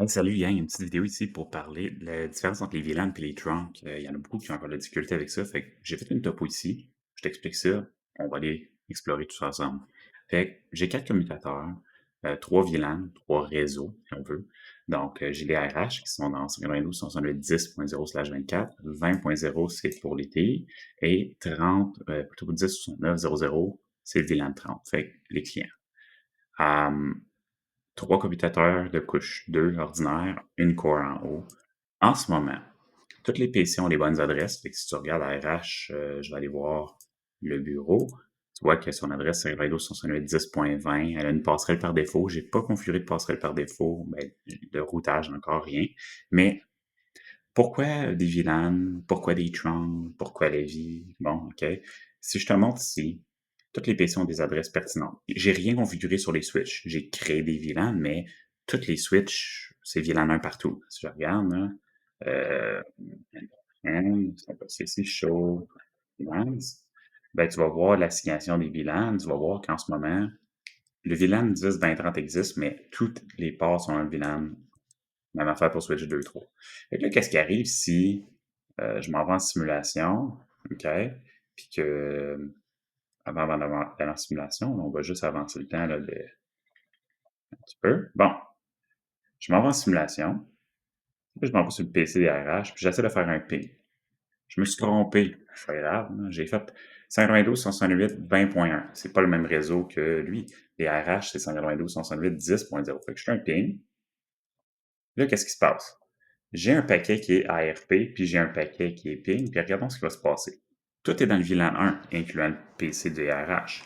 Ouais, salut, gang, une petite vidéo ici pour parler de la différence entre les VLAN et les trunks. Il y en a beaucoup qui ont encore de la difficulté avec ça. Fait que j'ai fait une topo ici. Je t'explique ça. On va aller explorer tout ça ensemble. Fait que j'ai quatre commutateurs, trois VLAN, trois réseaux, si on veut. Donc, j'ai les RH qui sont dans 52.10.0/24, 20.0 c'est pour les TI, et 30, plutôt 10.69.00, c'est le VLAN 30, fait que les clients. Euh, Trois commutateurs de couche 2 ordinaire, une core en haut. En ce moment, toutes les PC ont les bonnes adresses. Fait que si tu regardes la RH, je vais aller voir le bureau. Tu vois que son adresse, c'est Windows 10.20. Elle a une passerelle par défaut. J'ai pas configuré de passerelle par défaut. Ben, de routage, encore rien. Mais pourquoi des VLAN? Pourquoi des trunks? Pourquoi la vie? Bon, OK. Si je te montre ici, toutes les PC ont des adresses pertinentes. J'ai rien configuré sur les switches. J'ai créé des VLAN, mais toutes les switches, c'est VLAN 1 partout. Si je regarde, là, euh, c'est ici, show VLANs, ben, tu vas voir l'assignation des VLAN. Tu vas voir qu'en ce moment, le VLAN 10, 20, 30 existe, mais toutes les ports sont dans le VLAN. Même affaire pour Switch 2, 3. Fait que là, qu'est-ce qui arrive si je m'en vais en simulation, OK? Puis que, avant d'aller en simulation, on va juste avancer le temps là, un petit peu. Bon, je m'en vais en simulation. Puis je m'en vais sur le PC des RH, puis j'essaie de faire un ping. Je me suis trompé. C'est pas grave, là. J'ai fait 192.168.20.1. C'est pas le même réseau que lui. Les RH, c'est 192.168.10.0. Fait que je fais un ping. Là, qu'est-ce qui se passe? J'ai un paquet qui est ARP, puis j'ai un paquet qui est ping, puis regardons ce qui va se passer. Tout est dans le VLAN 1, incluant le PC de RH.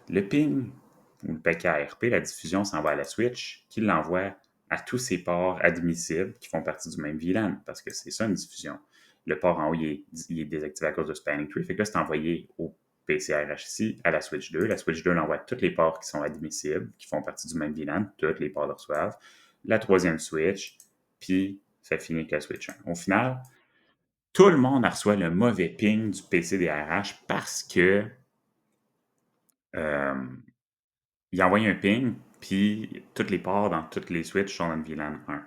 Le ping, ou le paquet ARP, la diffusion s'en va à la switch, qui l'envoie à tous ces ports admissibles qui font partie du même VLAN, parce que c'est ça une diffusion. Le port en haut, il est désactivé à cause de spanning tree, fait que là, c'est envoyé au PC RH ici, à la switch 2. La switch 2 l'envoie à tous les ports qui sont admissibles, qui font partie du même VLAN, tous les ports le reçoivent. La troisième switch, puis ça finit avec la Switch 1. Au final, tout le monde reçoit le mauvais ping du PC des RH parce que euh, il a envoyé un ping, puis toutes les ports dans toutes les switches sont dans le VLAN 1.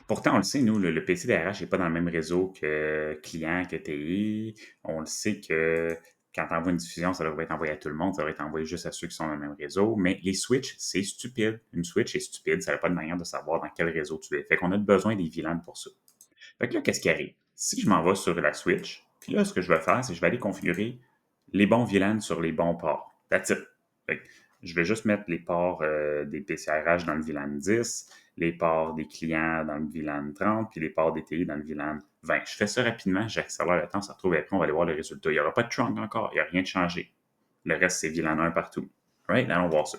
Pourtant, on le sait, nous, le PC des RH n'est pas dans le même réseau que client, que TI. On le sait que quand tu envoies une diffusion, ça devrait être envoyé à tout le monde, ça devrait être envoyé juste à ceux qui sont dans le même réseau. Mais les switches, c'est stupide. Une switch est stupide, ça n'a pas de manière de savoir dans quel réseau tu es. Fait qu'on a besoin des VLAN pour ça. Fait que là, qu'est-ce qui arrive? Si je m'en vais sur la Switch, puis là, ce que je vais faire, c'est que je vais aller configurer les bons VLAN sur les bons ports. That's it. Fait que je vais juste mettre les ports des PCRH dans le VLAN 10, les ports des clients dans le VLAN 30, puis les ports des TI dans le VLAN 20. Je fais ça rapidement, j'accélère le temps, ça retrouve après, on va aller voir le résultat. Il n'y aura pas de trunk encore, il n'y a rien de changé. Le reste, c'est VLAN 1 partout. Right? Allons voir ça.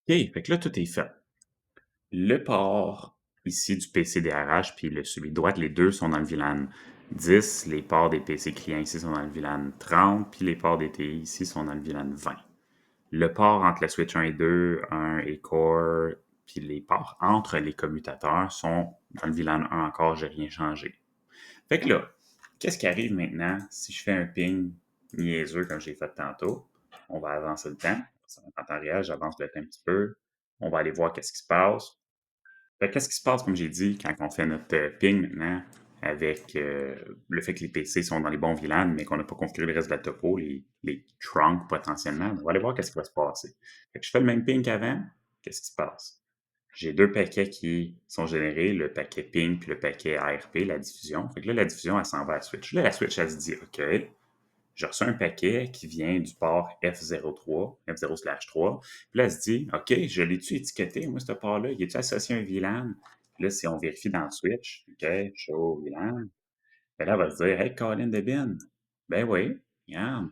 OK, fait que là, tout est fait. Le port ici du PC DRH puis celui de droite, les deux sont dans le VLAN 10. Les ports des PC clients ici sont dans le VLAN 30, puis les ports des TI ici sont dans le VLAN 20. Le port entre la switch 1 et 2, 1 et core, puis les ports entre les commutateurs sont dans le VLAN 1 encore, j'ai rien changé. Fait que là, qu'est-ce qui arrive maintenant si je fais un ping niaiseux comme j'ai fait tantôt? On va avancer le temps. En temps réel, j'avance le temps un petit peu. On va aller voir qu'est-ce qui se passe. Fait qu'est-ce qui se passe, comme j'ai dit, quand on fait notre ping maintenant? avec le fait que les PC sont dans les bons VLAN, mais qu'on n'a pas configuré le reste de la topo, les trunks potentiellement. On va aller voir qu'est-ce qui va se passer. Fait que je fais le même ping qu'avant. Qu'est-ce qui se passe? J'ai deux paquets qui sont générés, le paquet ping puis le paquet ARP, la diffusion. Fait que là, la diffusion, elle s'en va à la switch. Là, la switch, elle se dit, OK, j'ai reçu un paquet qui vient du port F03, F0/3. Puis là, elle se dit, OK, je l'ai-tu étiqueté, moi, ce port-là? Il est-tu associé à un VLAN? Puis là, si on vérifie dans le switch, OK, show VLAN, ben là, elle va se dire, Hey, Colin Debin, ben oui, regarde,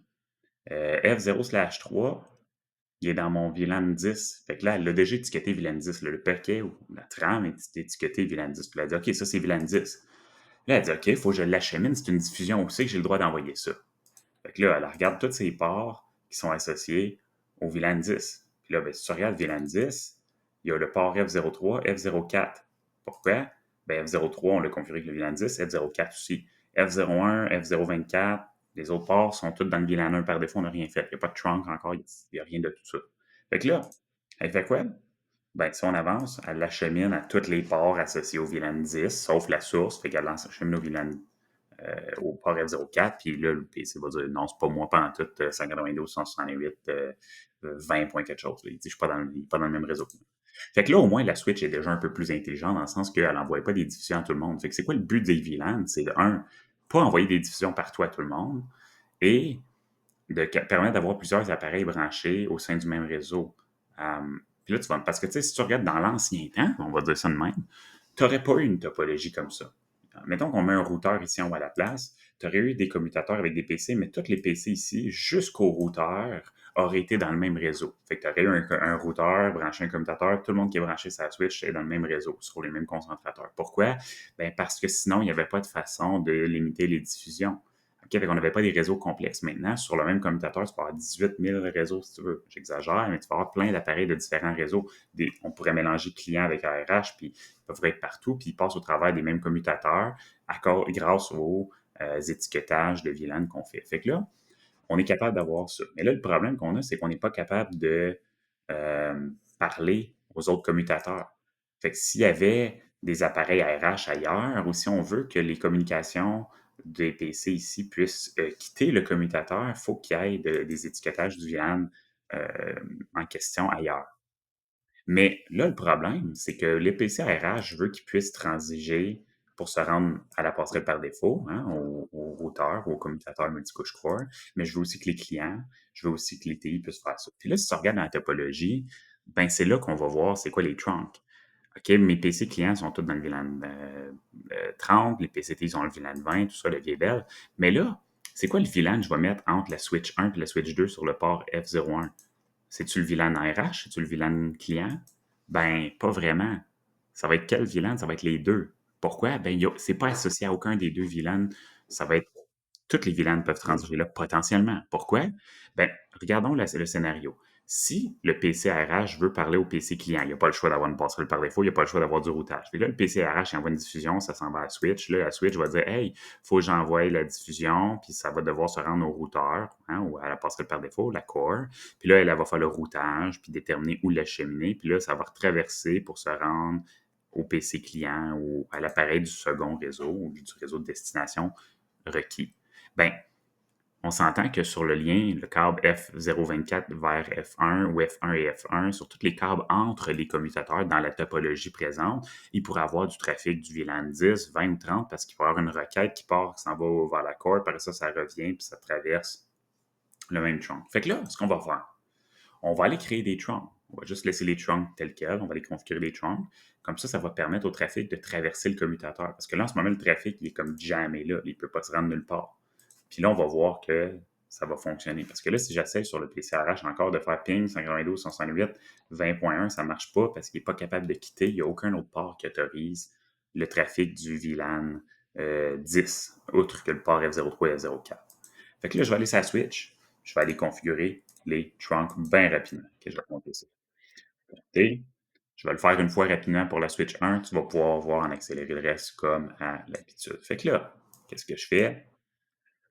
F0/3, il est dans mon VLAN 10. Fait que là, elle l'a déjà étiqueté VLAN 10. Le paquet ou la trame est étiqueté VLAN 10. Puis elle a dit, OK, ça, c'est VLAN 10. Là, elle dit, OK, il faut que je l'achemine. C'est une diffusion aussi que j'ai le droit d'envoyer ça. Fait que là, elle regarde tous ces ports qui sont associés au VLAN 10. Puis là, ben, si tu regardes VLAN 10, il y a le port F03, F04. Pourquoi? Ben, F03, on l'a configuré avec le VLAN 10, F04 aussi. F01, F024, les autres ports sont tous dans le VLAN 1 par défaut, on n'a rien fait. Il n'y a pas de trunk encore, il n'y a rien de tout ça. Fait que là, elle fait quoi? Ben, si on avance, elle l'achemine à tous les ports associés au VLAN 10, sauf la source, fait qu'elle l'achemine au VLAN au port F04, puis là, le PC va dire non, c'est pas moi, pas en tout, 192, 168, 20 points quelque chose. Il dit, je suis pas dans le même réseau. Fait que là, au moins, la Switch est déjà un peu plus intelligente dans le sens qu'elle n'envoie pas des diffusions à tout le monde. Fait que c'est quoi le but des VLAN? C'est de, un, pas envoyer des diffusions partout à tout le monde et de permettre d'avoir plusieurs appareils branchés au sein du même réseau. Puis là, tu vas, parce que tu sais, si tu regardes dans l'ancien temps, on va dire ça de même, tu n'aurais pas eu une topologie comme ça. Mettons qu'on met un routeur ici en haut à la place, tu aurais eu des commutateurs avec des PC, mais tous les PC ici, jusqu'au routeur, auraient été dans le même réseau. Fait que tu aurais eu un routeur, branché un commutateur, tout le monde qui est branché sur la Switch est dans le même réseau, sur les mêmes concentrateurs. Pourquoi? Ben parce que sinon, il n'y avait pas de façon de limiter les diffusions. OK, fait qu'on n'avait pas des réseaux complexes. Maintenant, sur le même commutateur, tu peux avoir 18 000 réseaux si tu veux. J'exagère, mais tu peux avoir plein d'appareils de différents réseaux. On pourrait mélanger client avec ARH, puis ils peuvent être partout, puis ils passent au travers des mêmes commutateurs grâce aux étiquetages de VLAN qu'on fait. Fait que là, on est capable d'avoir ça. Mais là, le problème qu'on a, c'est qu'on n'est pas capable de parler aux autres commutateurs. Fait que s'il y avait des appareils RH ailleurs, ou si on veut que les communications des PC ici puissent quitter le commutateur, il faut qu'il y ait des étiquetages du VLAN euh, en question ailleurs. Mais là, le problème, c'est que les PC RH veut qu'ils puissent transiger pour se rendre à la passerelle par défaut, hein, au routeur ou au commutateur multicouche core, mais je veux aussi que les clients, je veux aussi que les TI puissent faire ça. Puis là, si tu regardes dans la topologie, ben c'est là qu'on va voir c'est quoi les trunks. OK, mes PC clients sont tous dans le VLAN 30, les PC TI sont dans le VLAN 20, tout ça, le vieil belle. Mais là, c'est quoi le VLAN que je vais mettre entre la switch 1 et la switch 2 sur le port F01? C'est-tu le VLAN RH? C'est-tu le VLAN client? Ben, pas vraiment. Ça va être quel VLAN? Ça va être les deux. Pourquoi? Ben, c'est pas associé à aucun des deux VLAN. Ça va être toutes les VLAN peuvent transiger là potentiellement. Pourquoi? Ben, regardons le scénario. Si le PC RH veut parler au PC client, il n'y a pas le choix d'avoir une passerelle par défaut, il n'y a pas le choix d'avoir du routage. Puis là, le PC RH il envoie une diffusion, ça s'en va à la Switch. Là, la Switch va dire Hey, il faut que j'envoie la diffusion, puis ça va devoir se rendre au routeur, hein, ou à la passerelle par défaut, la core. Puis là, elle va faire le routage, puis déterminer où l'acheminer. Puis là, ça va retraverser pour se rendre au PC client ou à l'appareil du second réseau ou du réseau de destination requis. Ben, on s'entend que sur le lien, le câble F024 vers F1 ou F1 et F1, sur tous les câbles entre les commutateurs dans la topologie présente, il pourrait avoir du trafic du VLAN 10, 20 ou 30 parce qu'il pourrait y avoir une requête qui part, qui s'en va vers la core, après ça, ça revient, puis ça traverse le même trunk. Fait que là, ce qu'on va faire, on va aller créer des trunks. On va juste laisser les trunks tels quels, on va les configurer les trunks. Comme ça va permettre au trafic de traverser le commutateur. Parce que là, en ce moment, le trafic, il est comme jamais là. Il ne peut pas se rendre nulle part. Puis là, on va voir que ça va fonctionner. Parce que là, si j'essaie sur le PCRH encore de faire ping 192, 168, 20.1, ça ne marche pas parce qu'il n'est pas capable de quitter. Il n'y a aucun autre port qui autorise le trafic du VLAN 10, outre que le port F03 et F04. Fait que là, je vais aller sur la switch, je vais aller configurer les trunks bien rapidement. Que je vais monter ça. Et je vais le faire une fois rapidement pour la switch 1. Tu vas pouvoir voir en accélérer le reste comme à l'habitude. Fait que là, qu'est-ce que je fais?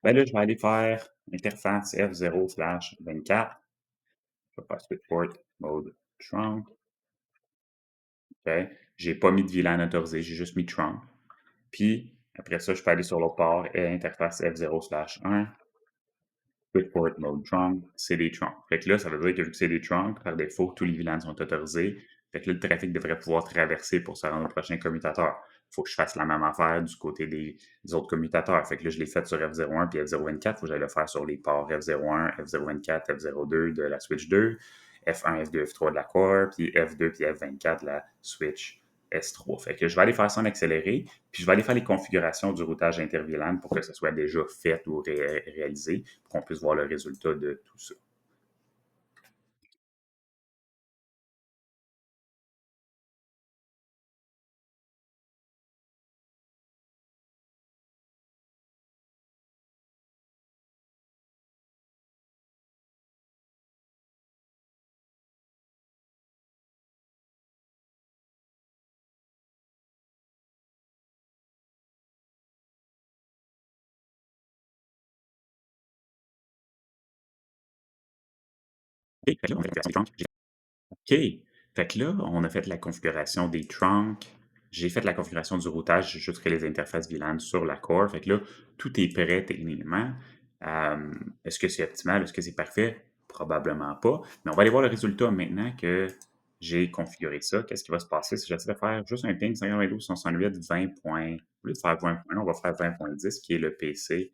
Ben là, je vais aller faire interface F0/24. Je vais faire switch port mode trunk. OK. J'ai pas mis de VLAN autorisé, j'ai juste mis trunk. Puis, Après ça, je peux aller sur l'autre port et interface F0/1, Quick Port Mode Trunk, c'est des trunks. Fait que là, ça veut dire que vu que c'est des trunks, par défaut, tous les VLANs sont autorisés. Fait que là, le trafic devrait pouvoir traverser pour se rendre au prochain commutateur. Il faut que je fasse la même affaire du côté des autres commutateurs. Fait que là, je l'ai fait sur F01 puis F024. Il faut que j'aille le faire sur les ports F01, F024, F02 de la switch 2, F1, F2, F3 de la core, puis F2 puis F24 de la switch S3. Fait que je vais aller faire ça en accéléré, puis je vais aller faire les configurations du routage inter-VLAN pour que ce soit déjà fait ou réalisé, pour qu'on puisse voir le résultat de tout ça. OK, fait que là, on fait la configuration des trunks. OK. Fait que là, on a fait la configuration des trunks. J'ai fait la configuration du routage, j'ai juste créé les interfaces VLAN sur la core. Fait que là, tout est prêt techniquement. Est-ce que c'est optimal? Est-ce que c'est parfait? Probablement pas. Mais on va aller voir le résultat maintenant que j'ai configuré ça. Qu'est-ce qui va se passer si j'essaie de faire juste un ping 52.168 20. Au lieu de faire 20.1, on va faire 20.10 qui est le PC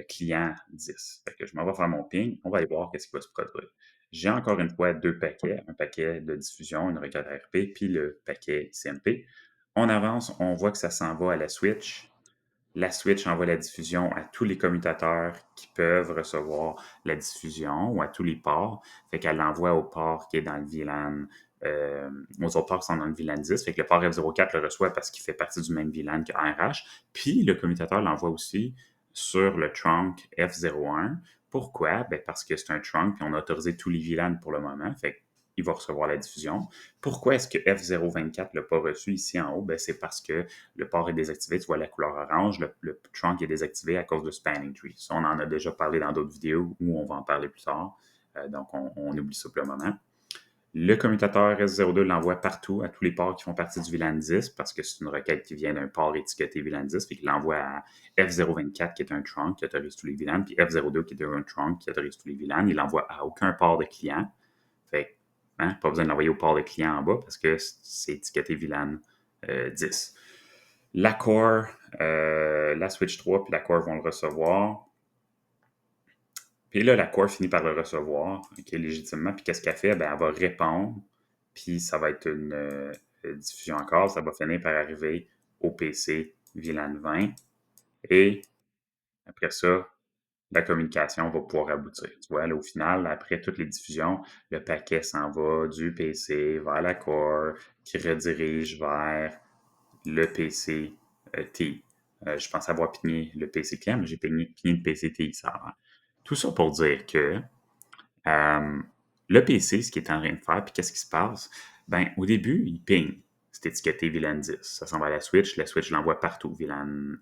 client 10. Fait que je m'en vais faire mon ping. On va aller voir qu'est-ce qui va se produire. J'ai encore une fois deux paquets, un paquet de diffusion, une requête RP, puis le paquet CMP. On avance, on voit que ça s'en va à la switch. La switch envoie la diffusion à tous les commutateurs qui peuvent recevoir la diffusion ou à tous les ports. Fait qu'elle l'envoie au port qui est dans le VLAN, aux autres ports qui sont dans le VLAN 10. Fait que le port F04 le reçoit parce qu'il fait partie du même VLAN que RH. Puis le commutateur l'envoie aussi sur le trunk F01. Pourquoi? Ben parce que c'est un trunk et on a autorisé tous les VLAN pour le moment. Fait qu'il va recevoir la diffusion. Pourquoi est-ce que F024 ne l'a pas reçu ici en haut? Ben, c'est parce que le port est désactivé. Tu vois la couleur orange. Le trunk est désactivé à cause de spanning tree. Ça, on en a déjà parlé dans d'autres vidéos où on va en parler plus tard. Donc, on oublie ça pour le moment. Le commutateur S02 l'envoie partout, à tous les ports qui font partie du VLAN 10, parce que c'est une requête qui vient d'un port étiqueté VLAN 10, puis qu'il l'envoie à F024, qui est un trunk qui autorise tous les VLAN, puis F02, qui est un trunk qui autorise tous les VLAN. Il l'envoie à aucun port de client. Fait pas besoin de l'envoyer au port de client en bas, parce que c'est étiqueté VLAN 10. La core, la switch 3 puis la core vont le recevoir. Puis là, la core finit par le recevoir, OK, légitimement. Puis qu'est-ce qu'elle fait? Ben, elle va répondre, puis ça va être une diffusion encore. Ça va finir par arriver au PC VLAN 20. Et après ça, la communication va pouvoir aboutir. Tu vois, là, au final, après toutes les diffusions, le paquet s'en va du PC vers la core, qui redirige vers le PC TI. Je pensais avoir pigné le PC client, mais j'ai pigné le PC TI. Ça. Tout ça pour dire que euh, le PC, ce qu'il est en train de faire, puis qu'est-ce qui se passe? Ben, au début, il ping. C'est étiqueté VLAN 10. Ça s'en va à la Switch l'envoie partout, VLAN,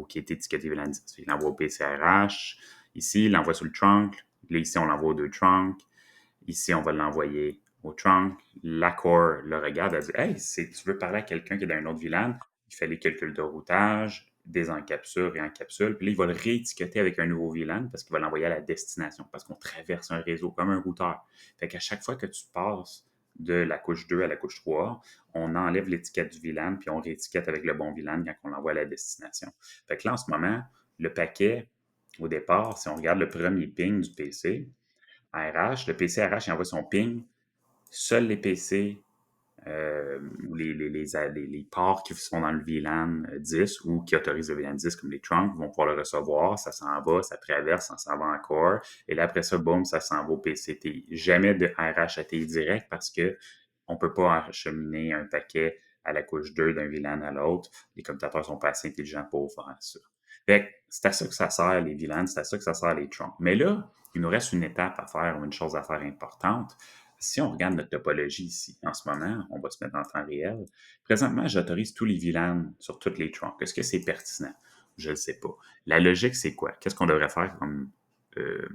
qui est étiqueté VLAN 10. Il l'envoie au PCRH. Ici, il l'envoie sur le trunk. Là, ici, on l'envoie aux deux trunks. Ici, on va l'envoyer au trunk. La core le regarde, elle dit Hey, tu veux parler à quelqu'un qui est dans un autre VLAN, il fait les calculs de routage, désencapsule, réencapsule, puis là, il va le réétiqueter avec un nouveau VLAN parce qu'il va l'envoyer à la destination, parce qu'on traverse un réseau comme un routeur. Fait qu'à chaque fois que tu passes de la couche 2 à la couche 3, on enlève l'étiquette du VLAN, puis on réétiquette avec le bon VLAN quand on l'envoie à la destination. Fait que là, en ce moment, le paquet, au départ, si on regarde le premier ping du PC, RH, le PC RH il envoie son ping. Seuls les PC ou les ports qui sont dans le VLAN 10 ou qui autorisent le VLAN 10 comme les trunks vont pouvoir le recevoir. Ça s'en va, ça traverse, ça s'en va encore. Et là, après ça, boum, ça s'en va au PCTI. Jamais de RH à TI direct parce que on ne peut pas acheminer un paquet à la couche 2 d'un VLAN à l'autre. Les commutateurs ne sont pas assez intelligents pour faire ça. C'est à ça que ça sert les VLAN, c'est à ça que ça sert les trunks. Mais là, il nous reste une étape à faire, une chose à faire importante. Si on regarde notre topologie ici, en ce moment, on va se mettre en temps réel. Présentement, j'autorise tous les VLAN sur toutes les trunks. Est-ce que c'est pertinent? Je ne sais pas. La logique, c'est quoi? Qu'est-ce qu'on devrait faire comme euh,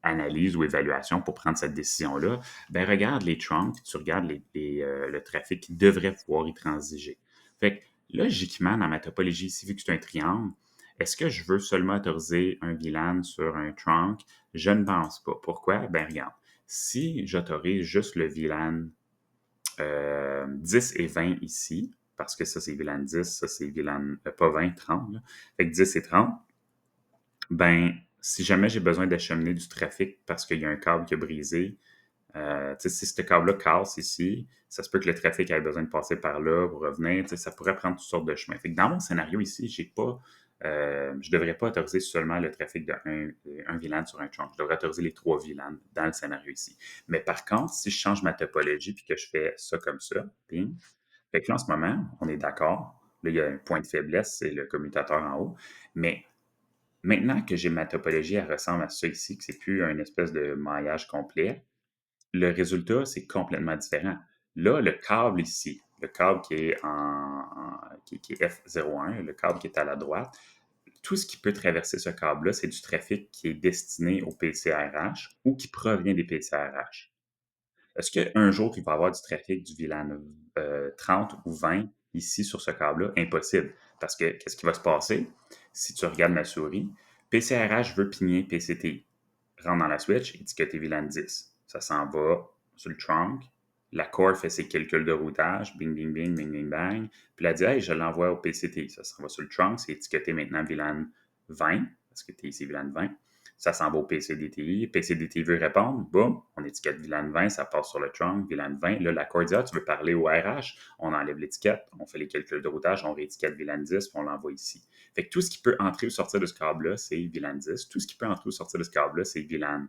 analyse ou évaluation pour prendre cette décision-là? Ben, regarde les trunks, tu regardes le trafic qui devrait pouvoir y transiger. Fait que Logiquement, dans ma topologie ici, vu que c'est un triangle, est-ce que je veux seulement autoriser un VLAN sur un trunk? Je ne pense pas. Pourquoi? Ben regarde, si j'autorise juste le VLAN 10 et 20 ici, parce que ça c'est VLAN 10, ça c'est VLAN, pas 20, 30, là. Fait que 10 et 30, ben si jamais j'ai besoin d'acheminer du trafic parce qu'il y a un câble qui a brisé, tu sais, si ce câble-là casse ici, ça se peut que le trafic ait besoin de passer par là pour revenir. Tu sais, ça pourrait prendre toutes sortes de chemins. Fait que dans mon scénario ici, je ne devrais pas autoriser seulement le trafic un VLAN sur un trunk. Je devrais autoriser les 3 VLAN dans le scénario ici. Mais par contre, si je change ma topologie puis que je fais ça comme ça, ping, fait que là, en ce moment, on est d'accord. Là, il y a un point de faiblesse, c'est le commutateur en haut. Mais maintenant que j'ai ma topologie, elle ressemble à ça ici, que c'est plus un espèce de maillage complet, le résultat, c'est complètement différent. Là, le câble ici, le câble qui est qui est F01, le câble qui est à la droite, tout ce qui peut traverser ce câble-là, c'est du trafic qui est destiné au PCRH ou qui provient des PCRH. Est-ce qu'un jour, il va y avoir du trafic du VLAN 30 ou 20 ici sur ce câble-là? Impossible. Parce que qu'est-ce qui va se passer? Si tu regardes ma souris, PCRH veut pigner PCTI. Rentre dans la switch, étiqueté VLAN 10. Ça s'en va sur le trunk. La core fait ses calculs de routage, bing, bing, bing, bing, bing, bang. Puis elle dit, hey, je l'envoie au PCTI. Ça s'en va sur le trunk, c'est étiqueté maintenant VLAN 20, parce que TI, c'est VLAN 20. Ça s'en va au PCDTI. PCDTI veut répondre. Boum, on étiquette VLAN 20, ça passe sur le trunk, VLAN 20. Là, la core dit, ah, tu veux parler au RH? On enlève l'étiquette, on fait les calculs de routage, on réétiquette VLAN 10, puis on l'envoie ici. Fait que tout ce qui peut entrer ou sortir de ce câble-là, c'est VLAN 10. Tout ce qui peut entrer ou sortir de ce câble-là, c'est VLAN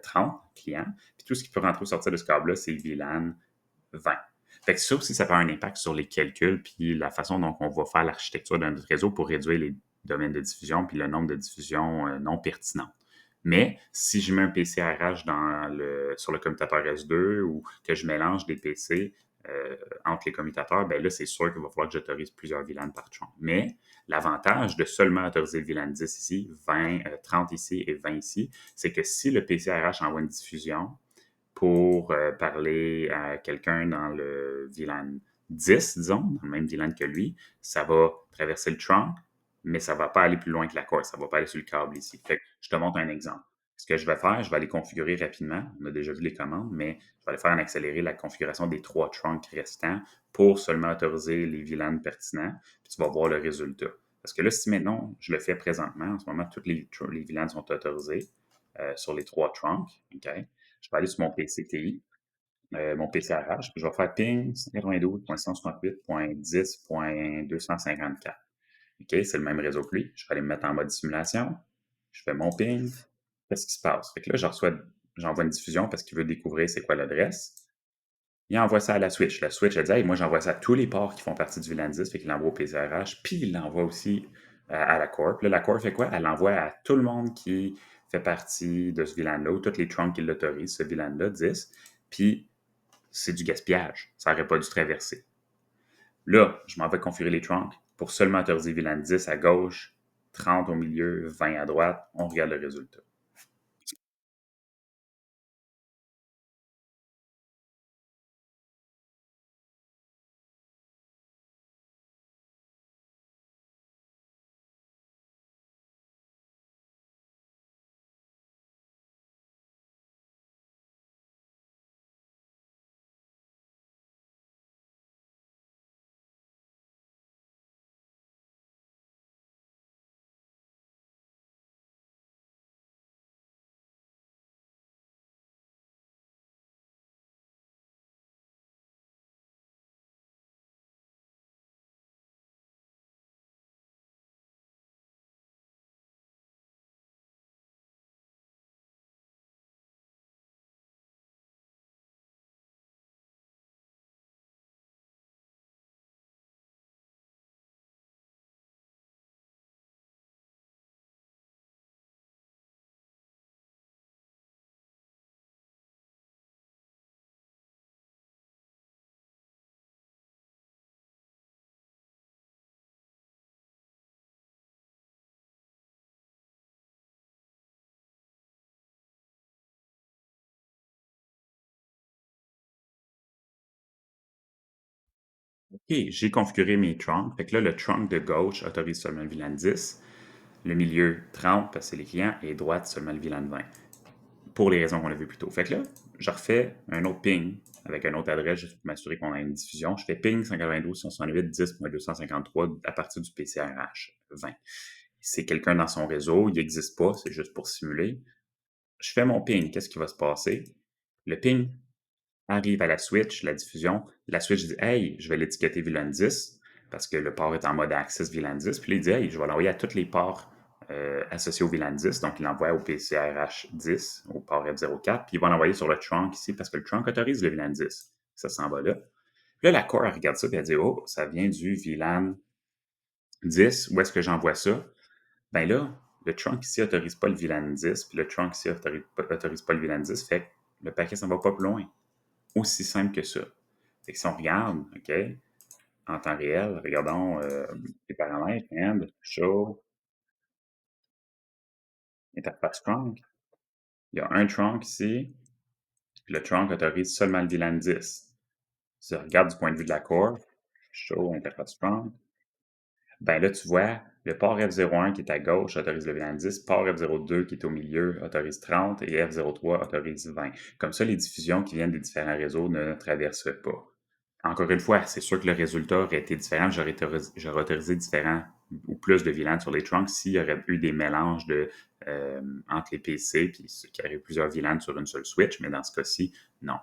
30, client. Puis tout ce qui peut rentrer ou sortir de ce câble-là, c'est VLAN 20. Fait que ça aussi, ça peut avoir un impact sur les calculs puis la façon dont on va faire l'architecture de notre réseau pour réduire les domaines de diffusion puis le nombre de diffusions non pertinentes. Mais si je mets un PCRH sur le commutateur S2 ou que je mélange des PC entre les commutateurs, ben là, c'est sûr qu'il va falloir que j'autorise plusieurs VLAN par tronc. Mais l'avantage de seulement autoriser le VLAN 10 ici, 20, 30 ici et 20 ici, c'est que si le PCRH envoie une diffusion, pour parler à quelqu'un dans le VLAN 10, disons, dans le même VLAN que lui, ça va traverser le trunk, mais ça ne va pas aller plus loin que la core, ça ne va pas aller sur le câble ici. Fait que je te montre un exemple. Ce que je vais faire, je vais aller configurer rapidement. On a déjà vu les commandes, mais je vais aller faire en accéléré la configuration des 3 trunks restants pour seulement autoriser les VLAN pertinents, puis tu vas voir le résultat. Parce que là, si maintenant je le fais présentement, en ce moment, tous les VLAN sont autorisés sur les 3 trunks. OK? Je vais aller sur mon PCTI, mon PCRH, puis je vais faire ping 192.168.10.254. OK, c'est le même réseau que lui. Je vais aller me mettre en mode simulation. Je fais mon ping. Qu'est-ce qui se passe? Fait que là, j'envoie une diffusion parce qu'il veut découvrir c'est quoi l'adresse. Il envoie ça à la switch. La switch, elle dit, hey, moi, j'envoie ça à tous les ports qui font partie du VLAN 10, fait qu'il l'envoie au PCRH, puis il l'envoie aussi à la Corp. Là, la Corp fait quoi? Elle l'envoie à tout le monde qui fait partie de ce VLAN-là, ou tous les trunks qui l'autorisent, ce VLAN-là, 10, puis c'est du gaspillage. Ça n'aurait pas dû traverser. Là, je m'en vais configurer les trunks pour seulement autoriser VLAN 10 à gauche, 30 au milieu, 20 à droite. On regarde le résultat. OK, j'ai configuré mes trunks. Fait que là, le trunk de gauche autorise seulement le VLAN 10, le milieu 30 parce que c'est les clients et droite seulement le VLAN 20 pour les raisons qu'on a vues plus tôt. Fait que là, je refais un autre ping avec une autre adresse juste pour m'assurer qu'on a une diffusion. Je fais ping 192.168.10.253 à partir du PCRH 20. C'est quelqu'un dans son réseau, il n'existe pas, c'est juste pour simuler. Je fais mon ping, qu'est-ce qui va se passer? Le ping arrive à la switch, la diffusion. La switch dit Hey, je vais l'étiqueter VLAN 10 parce que le port est en mode Access VLAN 10. Puis là, il dit Hey, je vais l'envoyer à tous les ports associés au VLAN 10. Donc, il l'envoie au PCRH 10, au port F04. Puis il va l'envoyer sur le trunk ici parce que le trunk autorise le VLAN 10. Ça s'en va là. Puis là, la core, elle regarde ça et elle dit Oh, ça vient du VLAN 10. Où est-ce que j'envoie ça? Ben là, le trunk ici autorise pas le VLAN 10. Puis le trunk ici autorise pas le VLAN 10. Fait que le paquet s'en va pas plus loin. Aussi simple que ça. Fait que si on regarde, OK, en temps réel, regardons les paramètres, and, show, interface trunk. Il y a un trunk ici, puis le trunk autorise seulement le VLAN 10. Si on regarde du point de vue de la core, show, interface trunk, ben là, tu vois, le port F01 qui est à gauche autorise le VLAN 10, port F02 qui est au milieu autorise 30 et F03 autorise 20. Comme ça, les diffusions qui viennent des différents réseaux ne traversent pas. Encore une fois, c'est sûr que le résultat aurait été différent. J'aurais autorisé différents ou plus de VLAN sur les trunks s'il y aurait eu des mélanges entre les PC puis qu'il y aurait plusieurs VLAN sur une seule switch, mais dans ce cas-ci, non.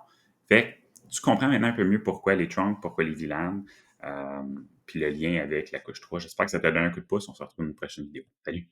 Fait que tu comprends maintenant un peu mieux pourquoi les trunks, pourquoi les VLAN, euh, puis le lien avec la couche 3. J'espère que ça t'a donné un coup de pouce. On se retrouve dans une prochaine vidéo. Salut!